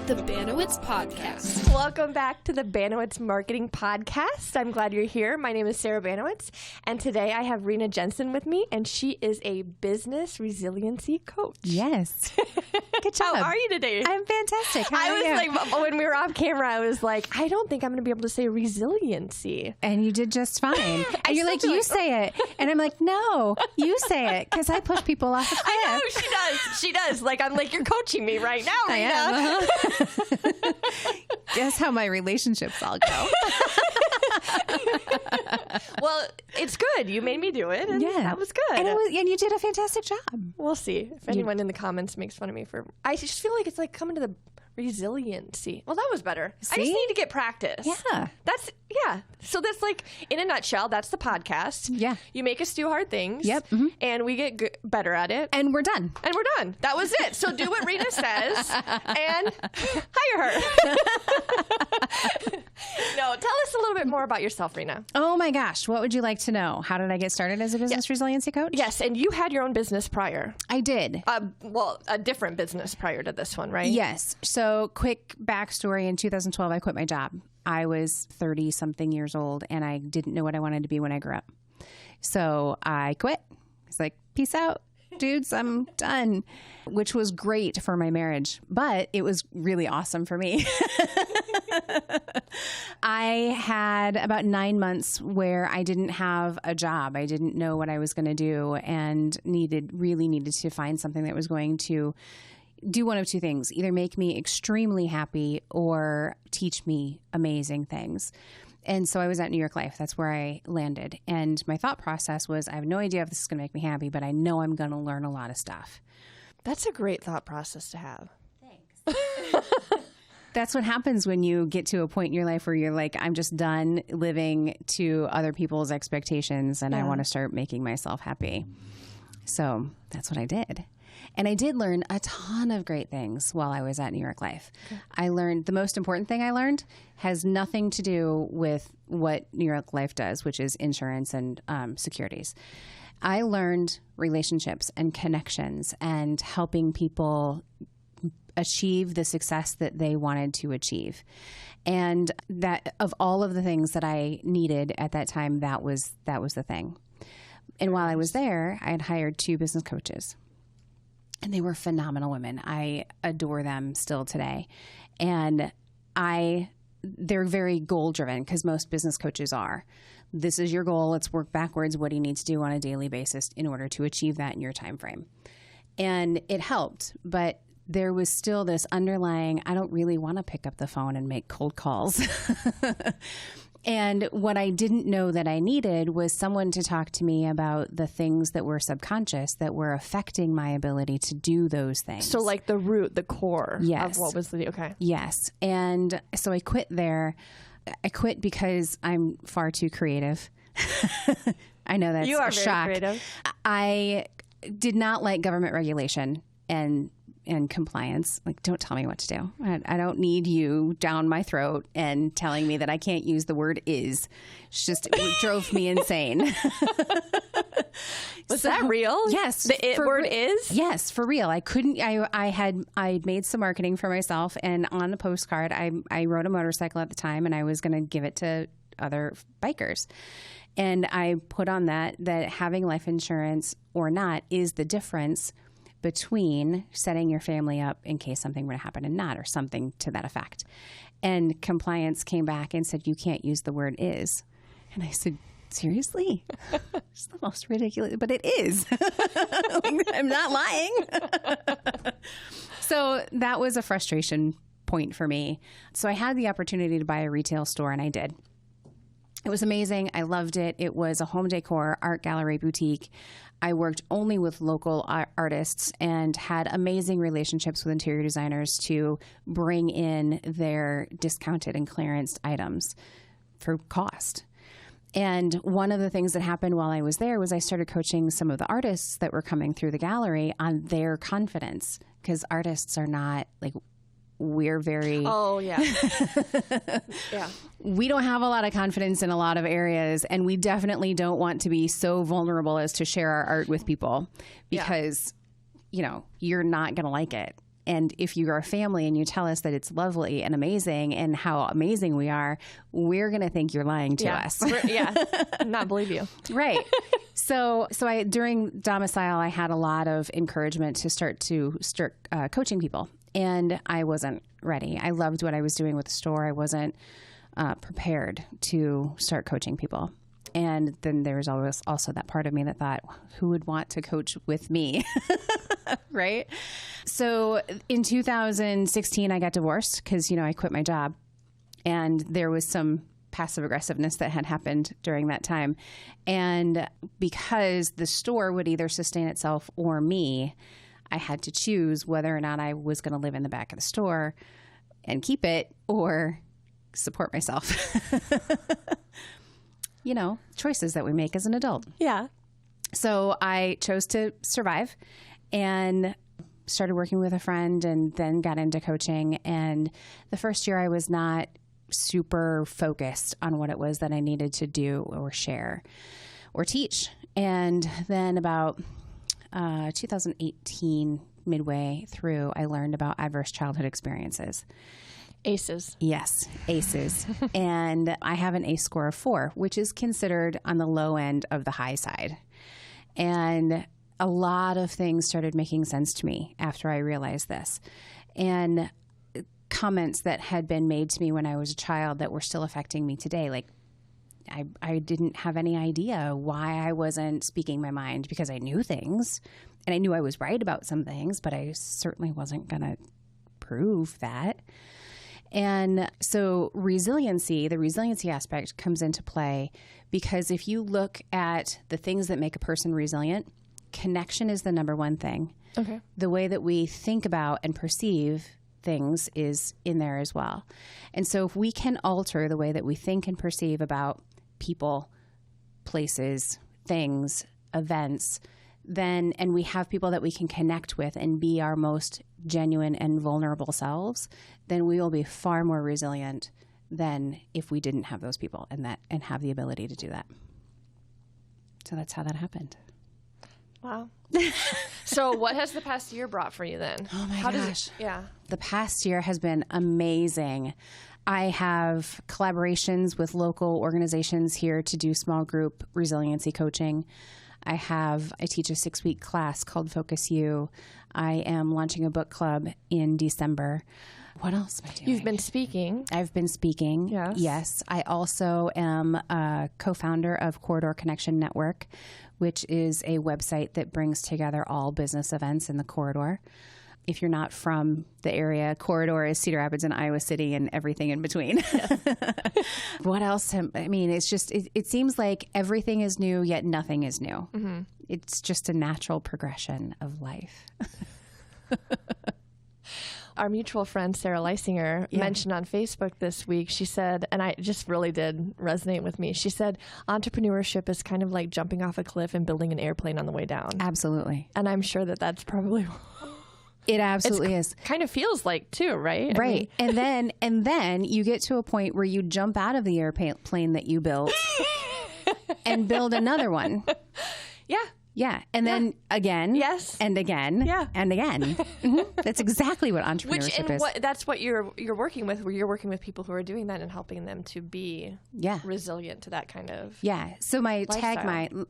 the Banowetz Podcast. Welcome back to the Banowetz Marketing Podcast. I'm glad you're here. My name is Sarah Banowetz, and today I have Rina Jensen with me, and she is a Business Resiliency Coach. Yes. Good job. How are you today? I'm fantastic. How are you? I was like, when we were off camera, I was like, I don't think I'm going to be able to say resiliency. And you did just fine. And you're like, you say it. And I'm like, no, you say it, because I push people off the cliff. I know, she does. She does. Like, I'm like, you're coaching me right now, Rina. I am. Guess how my relationships all go. Well, it's good. You made me do it, and that was good. And you did a fantastic job. We'll see if anyone in the comments makes fun of me for. I just feel like it's like coming to the resiliency. Well, that was better. See? I just need to get practice. Yeah. So that's like, in a nutshell, that's the podcast. Yeah. You make us do hard things. Yep. Mm-hmm. And we get better at it. And we're done. That was it. So do what Rina says and hire her. No, tell us a little bit more about yourself, Rina. Oh my gosh. What would you like to know? How did I get started as a business resiliency coach? Yes. And you had your own business prior. I did. A different business prior to this one, right? Yes. So quick backstory. In 2012, I quit my job. I was 30-something years old, and I didn't know what I wanted to be when I grew up. So I quit. It's like, peace out, dudes, I'm done, which was great for my marriage, but it was really awesome for me. I had about 9 months where I didn't have a job. I didn't know what I was going to do and really needed to find something that was going to do one of two things, either make me extremely happy or teach me amazing things. And so I was at New York Life. That's where I landed. And my thought process was, I have no idea if this is going to make me happy, but I know I'm going to learn a lot of stuff. That's a great thought process to have. Thanks. That's what happens when you get to a point in your life where you're like, I'm just done living to other people's expectations, and I want to start making myself happy. So that's what I did. And I did learn a ton of great things while I was at New York Life. Okay. I learned, the most important thing I learned has nothing to do with what New York Life does, which is insurance and securities. I learned relationships and connections and helping people achieve the success that they wanted to achieve. And that, of all of the things that I needed at that time, that was the thing. And while I was there, I had hired 2 business coaches. And they were phenomenal women. I adore them still today. And they're very goal-driven, because most business coaches are. This is your goal. Let's work backwards. What do you need to do on a daily basis in order to achieve that in your time frame? And it helped, but there was still this underlying, I don't really want to pick up the phone and make cold calls. And what I didn't know that I needed was someone to talk to me about the things that were subconscious that were affecting my ability to do those things. So like the root, the core yes. of what was okay. Yes. And so I quit there. I quit because I'm far too creative. I know that's a shock. Very creative. I did not like government regulation and compliance. Like, don't tell me what to do. I don't need you down my throat and telling me that I can't use the word is. It drove me insane. Was that real? Yes. The word is? Yes, for real. I couldn't, I made some marketing for myself, and on a postcard, I rode a motorcycle at the time, and I was going to give it to other bikers. And I put on that having life insurance or not is the difference between setting your family up in case something were to happen and not, or something to that effect. And compliance came back and said, you can't use the word is. And I said, seriously? It's the most ridiculous, but it is. I'm not lying. So that was a frustration point for me. So I had the opportunity to buy a retail store, and I did. It was amazing. I loved it. It was a home decor art gallery boutique. I worked only with local artists and had amazing relationships with interior designers to bring in their discounted and clearanced items for cost. And one of the things that happened while I was there was I started coaching some of the artists that were coming through the gallery on their confidence, because artists are not like, we're very... Oh, yeah. Yeah. We don't have a lot of confidence in a lot of areas, and we definitely don't want to be so vulnerable as to share our art with people because, you know, you're not going to like it. And if you're a family and you tell us that it's lovely and amazing and how amazing we are, we're going to think you're lying to us. Not believe you. Right. So I, during domicile, I had a lot of encouragement to start coaching people, and I wasn't ready. I loved what I was doing with the store. I wasn't prepared to start coaching people. And then there's always also that part of me that thought, who would want to coach with me? Right. So in 2016, I got divorced because, I quit my job, and there was some passive aggressiveness that had happened during that time. And because the store would either sustain itself or me, I had to choose whether or not I was going to live in the back of the store and keep it or support myself. Choices that we make as an adult. Yeah. So I chose to survive and started working with a friend, and then got into coaching. And the first year I was not super focused on what it was that I needed to do or share or teach. And then about 2018, midway through, I learned about adverse childhood experiences. ACEs. Yes, ACEs. And I have an ACE score of 4, which is considered on the low end of the high side. And a lot of things started making sense to me after I realized this. And comments that had been made to me when I was a child that were still affecting me today, like I didn't have any idea why I wasn't speaking my mind, because I knew things and I knew I was right about some things, but I certainly wasn't going to prove that. And so the resiliency aspect comes into play, because if you look at the things that make a person resilient, connection is the number one thing. Okay. The way that we think about and perceive things is in there as well. And so if we can alter the way that we think and perceive about people, places, things, events, and we have people that we can connect with and be our most genuine and vulnerable selves, then we will be far more resilient than if we didn't have those people and have the ability to do that. So that's how that happened. Wow. So what has the past year brought for you then? Oh my gosh. Yeah. The past year has been amazing. I have collaborations with local organizations here to do small group resiliency coaching. I teach a 6-week class called Focus You. I am launching a book club in December. What else am I doing? You've been speaking. I've been speaking. Yes. Yes. I also am a co-founder of Corridor Connection Network, which is a website that brings together all business events in the corridor. If you're not from the area, corridor is Cedar Rapids and Iowa City and everything in between. Yes. What else? It seems like everything is new, yet nothing is new. Mm-hmm. It's just a natural progression of life. Our mutual friend, Sarah Leisinger, mentioned on Facebook this week, she said, and I just really did resonate with me. She said, entrepreneurship is kind of like jumping off a cliff and building an airplane on the way down. Absolutely. And I'm sure that that's probably... It absolutely is. Kind of feels like too, right? Right. I mean, and then you get to a point where you jump out of the airplane that you built and build another one. Yeah. Yeah. And then again. Yes. And again. Yeah. And again. Mm-hmm. That's exactly what entrepreneurship is. That's what you're working with, where you're working with people who are doing that and helping them to be resilient to that kind of So my lifestyle.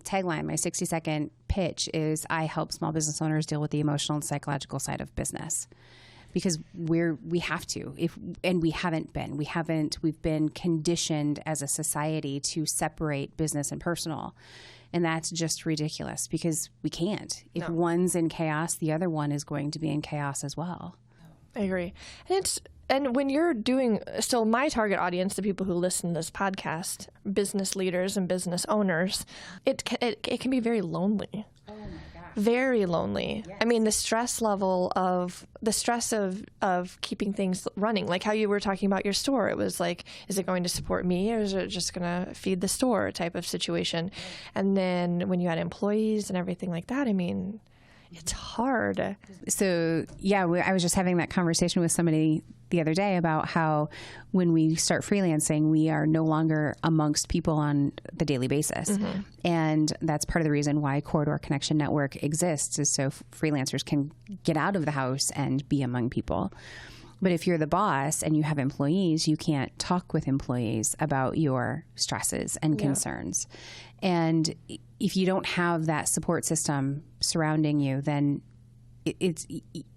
tagline, my 60-second pitch is, I help small business owners deal with the emotional and psychological side of business. Because we have to, we've been conditioned as a society to separate business and personal. And that's just ridiculous, because we can't. If one's in chaos, the other one is going to be in chaos as well. I agree. And when you're doing, so my target audience, the people who listen to this podcast, business leaders and business owners, it can be very lonely. Oh my gosh. Very lonely. Yes. I mean, the stress of keeping things running, like how you were talking about your store. It was like, is it going to support me, or is it just going to feed the store type of situation? Right. And then when you had employees and everything like that, I mean, It's hard. So yeah, I was just having that conversation with somebody the other day about how when we start freelancing, we are no longer amongst people on the daily basis. And that's part of the reason why Corridor Connection Network exists, is so freelancers can get out of the house and be among people. But if you're the boss and you have employees, you can't talk with employees about your stresses and concerns. And if you don't have that support system surrounding you, then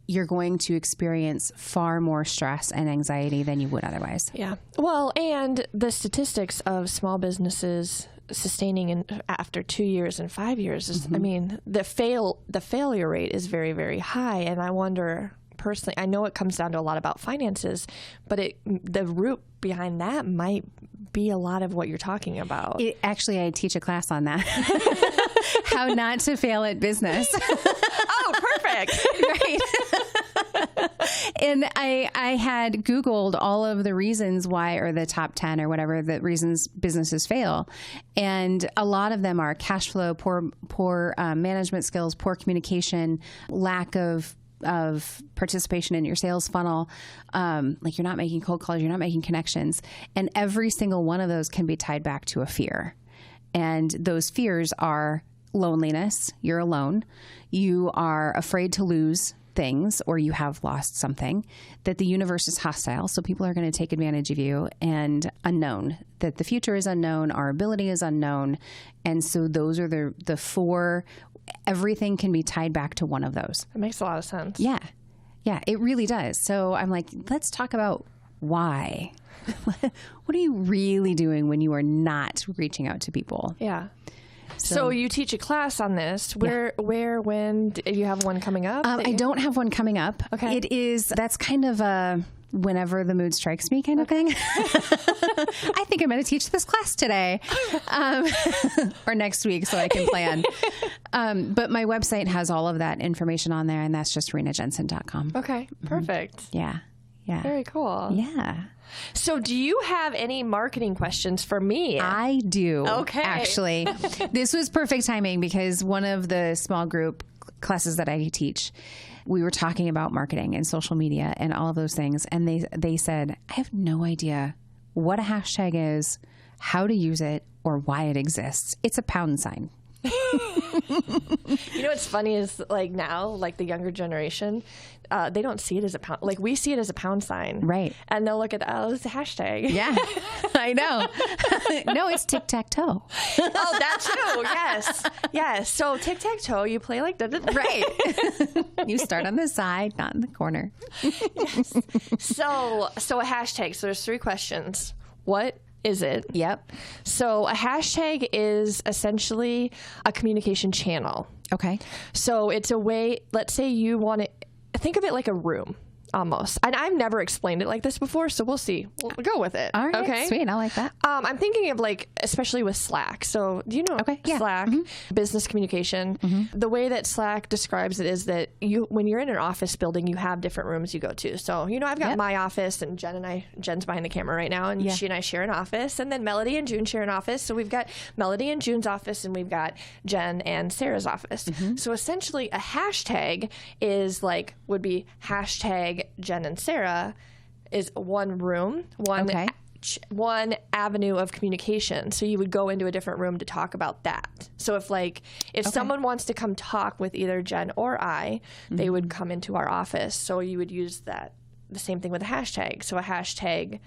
you're going to experience far more stress and anxiety than you would otherwise. Yeah. Well, and the statistics of small businesses sustaining after 2 years and 5 years is, I mean, the failure rate is very, very high. And I wonder, personally, I know it comes down to a lot about finances, but the root behind that might be a lot of what you're talking about. Actually, I teach a class on that. How not to fail at business. Oh, perfect. Right. And I had Googled all of the reasons why, or the top 10 or whatever, the reasons businesses fail. And a lot of them are cash flow, poor management skills, poor communication, lack of participation in your sales funnel. Like you're not making cold calls, you're not making connections. And every single one of those can be tied back to a fear. And those fears are loneliness. You're alone. You are afraid to lose things, or you have lost something, that the universe is hostile. So people are going to take advantage of you, and unknown, that the future is unknown. Our ability is unknown. And so those are the four. Everything can be tied back to one of those. It makes a lot of sense. Yeah. Yeah, it really does. So I'm like, let's talk about why. What are you really doing when you are not reaching out to people? Yeah. So you teach a class on this. Where, when? Do you have one coming up? I don't have one coming up. Okay. That's kind of a whenever the mood strikes me kind of thing. I think I'm going to teach this class today or next week so I can plan. But my website has all of that information on there, and that's just rinajensen.com. Okay, perfect. Yeah. Yeah. Very cool. Yeah. So do you have any marketing questions for me? I do. Okay. Actually, this was perfect timing because one of the small group classes that I teach, we were talking about marketing and social media and all of those things. And they said, I have no idea what a hashtag is, how to use it, or why it exists. It's a pound sign. You know what's funny is like now, like the younger generation, they don't see it as a pound. Like we see it as a pound sign. Right. And they'll look at, it's a hashtag. Yeah, I know. No, it's tic-tac-toe. Oh, that too. Yes. Yes. So tic-tac-toe, you play like that. Right. You start on the side, not in the corner. Yes. So a hashtag. So there's 3 questions. What is it? Yep. So a hashtag is essentially a communication channel. Okay. So it's a way, let's say you want to think of it like a room almost. And I've never explained it like this before, so we'll see. We'll go with it. All right. Okay. Sweet. I like that. I'm thinking of like, especially with Slack. So do you know Slack, business communication? The way that Slack describes it is that when you're in an office building, you have different rooms you go to. So, I've got my office, and Jen's behind the camera right now, and she and I share an office, and then Melody and June share an office. So we've got Melody and June's office, and we've got Jen and Sarah's office. So essentially a hashtag would be hashtag Jen and Sarah is one room, one avenue of communication. So you would go into a different room to talk about that. So if someone wants to come talk with either Jen or I, they would come into our office. So you would use the same thing with a hashtag. So a hashtag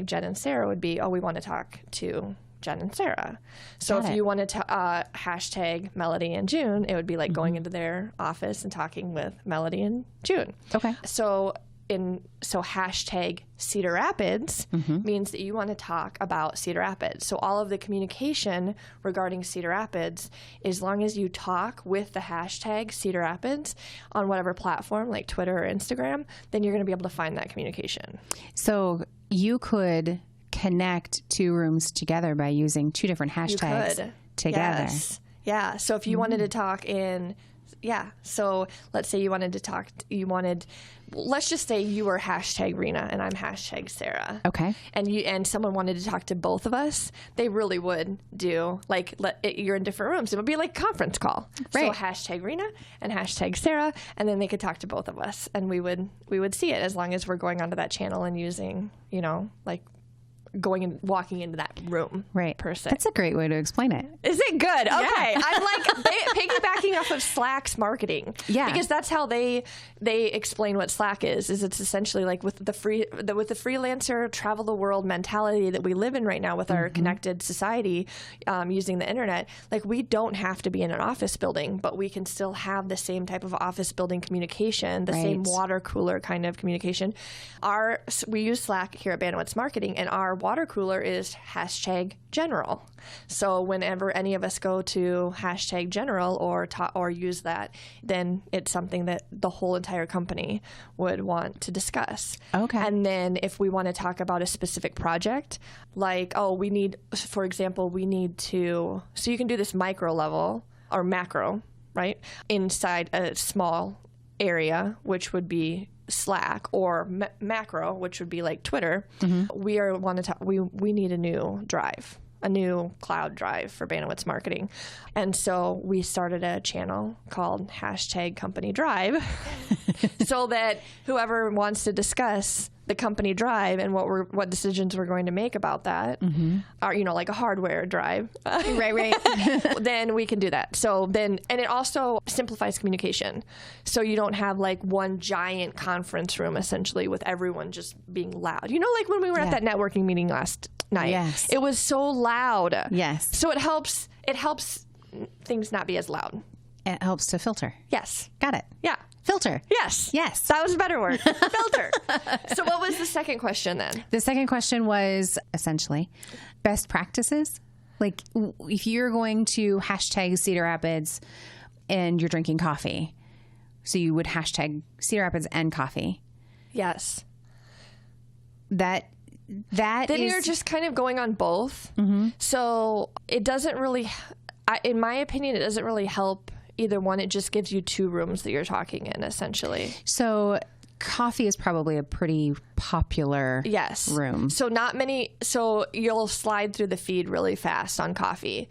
Jen and Sarah would be, we want to talk to Jen and Sarah. So if you wanted to hashtag Melody and June, it would be like going into their office and talking with Melody and June. Okay. So hashtag Cedar Rapids means that you want to talk about Cedar Rapids. So all of the communication regarding Cedar Rapids, as long as you talk with the hashtag Cedar Rapids on whatever platform like Twitter or Instagram, then you're going to be able to find that communication. So you could connect 2 rooms together by using 2 different hashtags together. Yes. Yeah. So if you wanted to talk in Yeah. So let's say let's just say you were hashtag Rina and I'm hashtag Sarah. Okay. And someone wanted to talk to both of us. They really would do you're in different rooms. It would be like a conference call. Right. So hashtag Rina and hashtag Sarah, and then they could talk to both of us, and we would see it as long as we're going onto that channel and using, going and walking into that room. Right. Per se. That's a great way to explain it. Is it good? Okay. Yeah. I'm piggybacking off of Slack's marketing. Yeah. Because that's how they explain what Slack is it's essentially like with the freelancer travel the world mentality that we live in right now with our connected society, using the internet. Like, we don't have to be in an office building, but we can still have the same type of office building communication, the same water cooler kind of communication. We use Slack here at Banowetz Marketing, and our water cooler is hashtag general. So whenever any of us go to hashtag general or use that, then it's something that the whole entire company would want to discuss. Okay. And then if we want to talk about a specific project, like, so you can do this micro level or macro, right? Inside a small area, which would be Slack, or macro, which would be like Twitter. We need a new drive, a new cloud drive for Banowetz Marketing. And so we started a channel called hashtag company drive so that whoever wants to discuss the company drive and what decisions we're going to make about that, are, like a hardware drive. Right. Then we can do that. So and it also simplifies communication. So you don't have like one giant conference room essentially with everyone just being loud. Like when we were at that networking meeting last night, it was so loud. Yes. So it helps things not be as loud. It helps to filter. Yes. Got it. Yeah. Filter. Yes. That was a better word. Filter. So what was the second question then? The second question was essentially best practices. Like, if you're going to hashtag Cedar Rapids and you're drinking coffee, so you would hashtag Cedar Rapids and coffee. Yes. Then you're just kind of going on both. So it doesn't really, in my opinion, it doesn't really help either one. It just gives you two rooms that you're talking in, essentially. So coffee is probably a pretty popular room. So you'll slide through the feed really fast on coffee.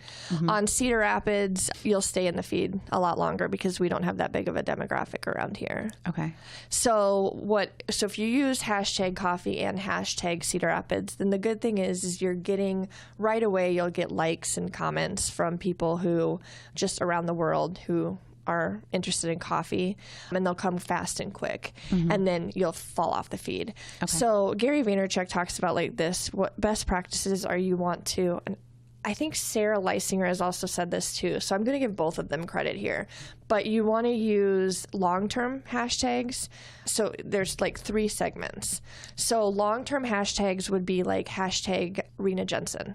On Cedar Rapids, you'll stay in the feed a lot longer because we don't have that big of a demographic around here. Okay. So if you use hashtag coffee and hashtag Cedar Rapids, then the good thing is you're getting right away, you'll get likes and comments from people who just around the world who are interested in coffee, and they'll come fast and quick, and then you'll fall off the feed. Okay. So Gary Vaynerchuk talks about like this, what best practices are you want to, and I think Sarah Leisinger has also said this too, so I'm going to give both of them credit here, but you want to use long-term hashtags. So there's like 3 segments. So long-term hashtags would be like hashtag Rina Jensen.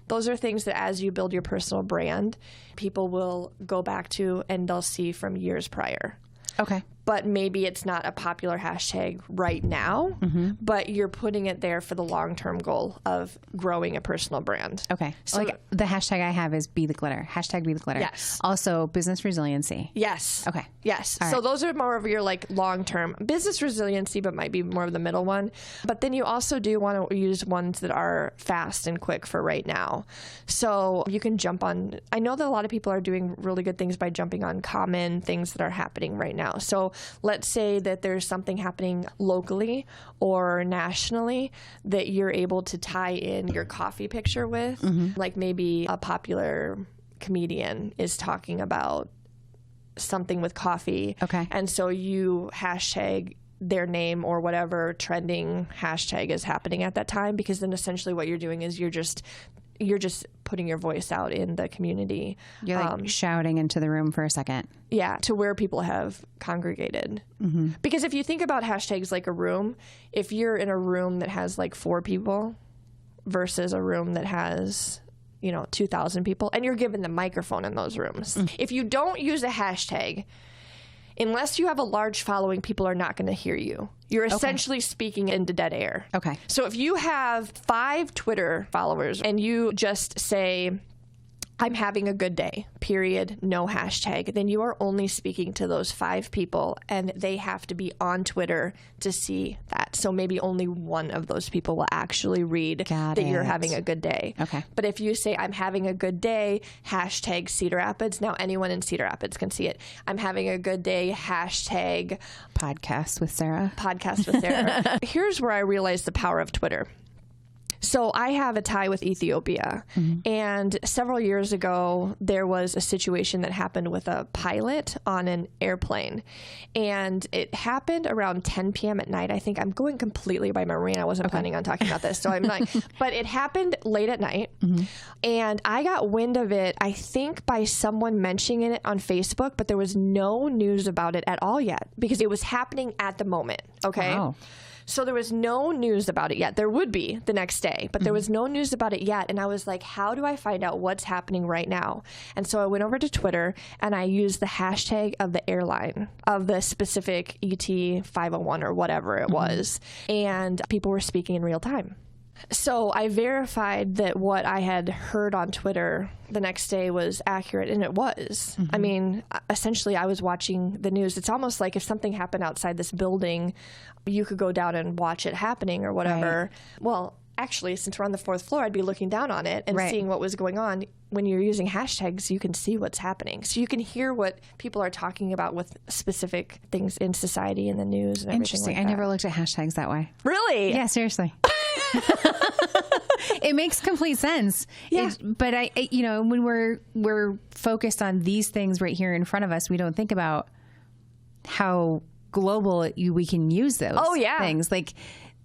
Those are things that as you build your personal brand, people will go back to and they'll see from years prior. Okay. But maybe it's not a popular hashtag right now, but you're putting it there for the long-term goal of growing a personal brand. Okay. So like the hashtag I have is Be the Glitter. Hashtag Be the Glitter. Yes. Also Business Resiliency. Yes. Okay. Yes. All so right. Those are more of your like long-term business resiliency, but might be more of the middle one. But then you also do want to use ones that are fast and quick for right now. So you can jump on, I know that a lot of people are doing really good things by jumping on common things that are happening right now. So let's say that there's something happening locally or nationally that you're able to tie in your coffee picture with, like maybe a popular comedian is talking about something with coffee. Okay. And so you hashtag their name or whatever trending hashtag is happening at that time, because then essentially what you're doing is you're just putting your voice out in the community. You're like shouting into the room for a second. Yeah, to where people have congregated. Because if you think about hashtags like a room, if you're in a room that has like 4 people versus a room that has 2,000 people, and you're given the microphone in those rooms. If you don't use a hashtag, unless you have a large following, people are not going to hear you. You're essentially speaking into dead air. Okay. So if you have 5 Twitter followers and you just say, I'm having a good day, period, no hashtag, then you are only speaking to those 5 people, and they have to be on Twitter to see that. So maybe only one of those people will actually read that you're having a good day. Okay. But if you say, I'm having a good day, hashtag Cedar Rapids, now anyone in Cedar Rapids can see it. I'm having a good day, hashtag Podcast with Sarah. Here's where I realized the power of Twitter. So I have a tie with Ethiopia. And several years ago, there was a situation that happened with a pilot on an airplane. And it happened around 10 p.m. at night. I think I'm going completely by memory, and I wasn't planning on talking about this. So I'm like, but it happened late at night. And I got wind of it, I think, by someone mentioning it on Facebook, but there was no news about it at all yet because it was happening at the moment. Okay. Wow. So there was no news about it yet. There would be the next day, but there was no news about it yet. And I was like, how do I find out what's happening right now? And so I went over to Twitter and I used the hashtag of the airline, of the specific ET 501 or whatever it was. And people were speaking in real time. So I verified that what I had heard on Twitter the next day was accurate, and it was. I mean, essentially, I was watching the news. It's almost like if something happened outside this building, you could go down and watch it happening or whatever. Right. Well, actually, since we're on the 4th floor, I'd be looking down on it and seeing what was going on. When you're using hashtags, you can see what's happening. So you can hear what people are talking about with specific things in society and the news and everything. Interesting. Like that. I never looked at hashtags that way. Really? Yeah, seriously. It makes complete sense. Yeah. But when we're focused on these things right here in front of us, we don't think about how global we can use those things. Like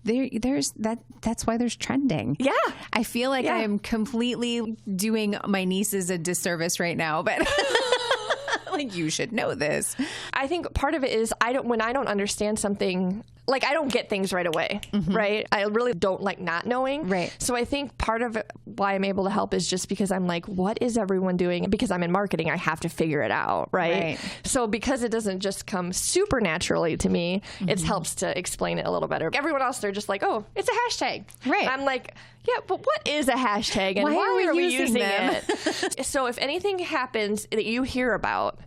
there's that's why there's trending. Yeah. I feel like I am completely doing my nieces a disservice right now, but like, you should know this. I think part of it is when I don't understand something, like I don't get things right away, right? I really don't like not knowing. Right. So I think part of why I'm able to help is just because I'm like, what is everyone doing? Because I'm in marketing, I have to figure it out, right? So because it doesn't just come super naturally to me, it helps to explain it a little better. Everyone else, they're just like, oh, it's a hashtag. Right. And I'm like, yeah, but what is a hashtag and why are we using it? So if anything happens that you hear about,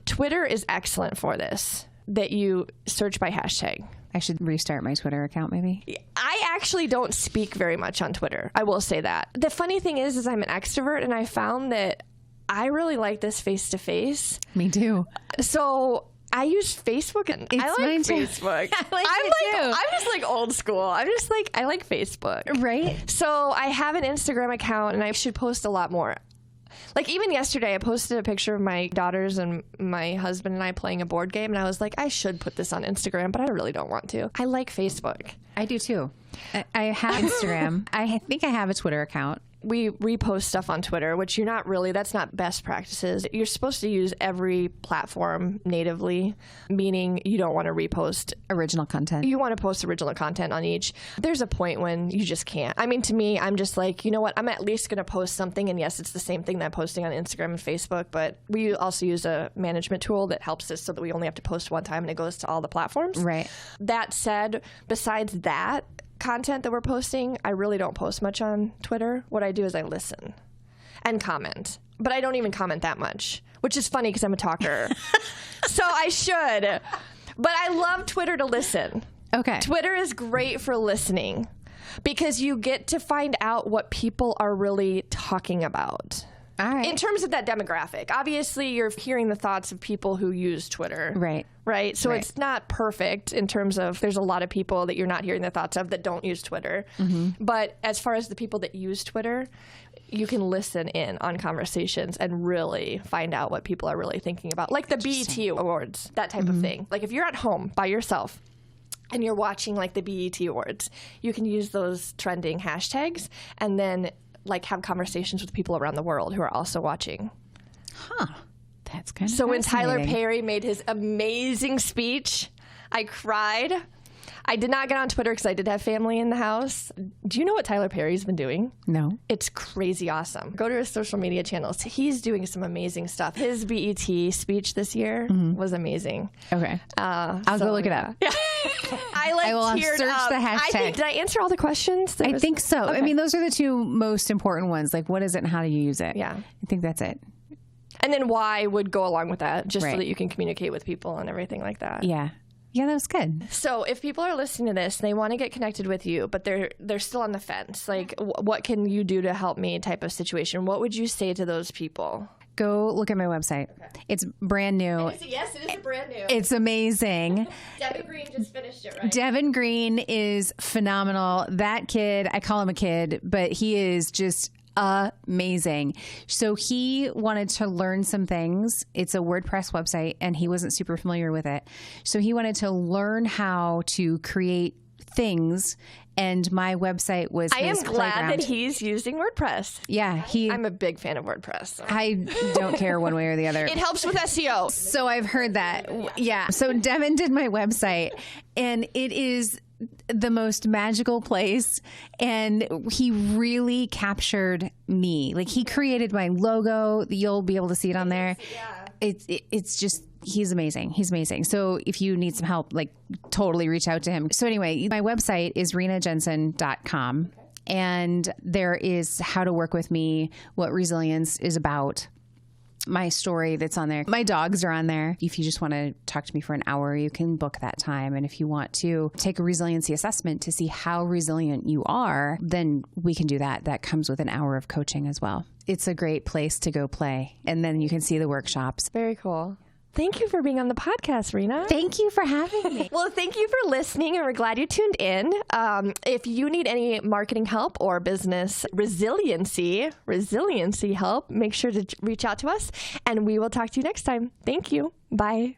Twitter is excellent for this, that you search by hashtag. I should restart my Twitter account, maybe. I actually don't speak very much on Twitter. I will say that. The funny thing is I'm an extrovert, and I found that I really like this face-to-face. Me too. So I use Facebook, and I like Facebook. I'm just like old school. I'm just like, I like Facebook. Right. So I have an Instagram account, and I should post a lot more. Like even yesterday, I posted a picture of my daughters and my husband and I playing a board game, and I was like, I should put this on Instagram, but I really don't want to. I like Facebook. I do too. I have Instagram. I think I have a Twitter account. We repost stuff on Twitter, which that's not best practices. You're supposed to use every platform natively, meaning you don't want to repost original content. You want to post original content on each. There's a point when you just can't. I mean, to me, I'm just like, you know what? I'm at least going to post something. And yes, it's the same thing that I'm posting on Instagram and Facebook, but we also use a management tool that helps us so that we only have to post one time and it goes to all the platforms. Right. That said, besides that content that we're posting, I really don't post much on Twitter. What I do is I listen and comment, but I don't even comment that much, which is funny because I'm a talker. So I should, but I love Twitter to listen. Okay. Twitter is great for listening because you get to find out what people are really talking about. All right. In terms of that demographic, obviously you're hearing the thoughts of people who use Twitter. Right. So it's not perfect in terms of there's a lot of people that you're not hearing the thoughts of that don't use Twitter. But as far as the people that use Twitter, you can listen in on conversations and really find out what people are really thinking about. Like the BET Awards, that type of thing. Like if you're at home by yourself and you're watching like the BET Awards, you can use those trending hashtags and then like have conversations with people around the world who are also watching. That's kind of so when Tyler Perry made his amazing speech, I cried. I did not get on Twitter because I did have family in the house. Do you know what Tyler Perry's been doing? No. It's crazy awesome. Go to his social media channels. He's doing some amazing stuff. His BET speech this year was amazing. Okay. I'll go look it up. Yeah. I will teared search up. the hashtag. Did I answer all the questions? I think so. Okay. I mean, those are the two most important ones. Like, what is it and how do you use it? Yeah. I think that's it. And then why would go along with that, just Right. so that you can communicate with people and everything like that. Yeah. Yeah, that was good. So if people are listening to this, they want to get connected with you, but they're still on the fence. Like, what can you do to help me type of situation? What would you say to those people? Go look at my website. Okay. It's brand new. Yes, it is brand new. It's amazing. Devin Green just finished it, right? Devin Green is phenomenal. That kid, I call him a kid, but he is just amazing. So he wanted to learn some things. It's a WordPress website and he wasn't super familiar with it. So he wanted to learn how to create things, and my website was I am his glad playground. that he's using WordPress. Yeah, I'm a big fan of WordPress. So. I don't care one way or the other. It helps with SEO. So I've heard that. Yeah. So Devin did my website, and it is the most magical place, and he really captured me. Like, he created my logo. You'll be able to see it on there. Yeah. It's just, he's amazing. He's amazing. So if you need some help, like, totally reach out to him. So anyway, my website is rinajensen.com, and there is how to work with me, what resilience is about, my story that's on there. My dogs are on there. If you just want to talk to me for an hour, you can book that time. And if you want to take a resiliency assessment to see how resilient you are, then we can do that. That comes with an hour of coaching as well. It's a great place to go play. And then you can see the workshops. Very cool. Thank you for being on the podcast, Rina. Thank you for having me. Well, thank you for listening, and we're glad you tuned in. If you need any marketing help or business resiliency help, make sure to reach out to us, and we will talk to you next time. Thank you. Bye.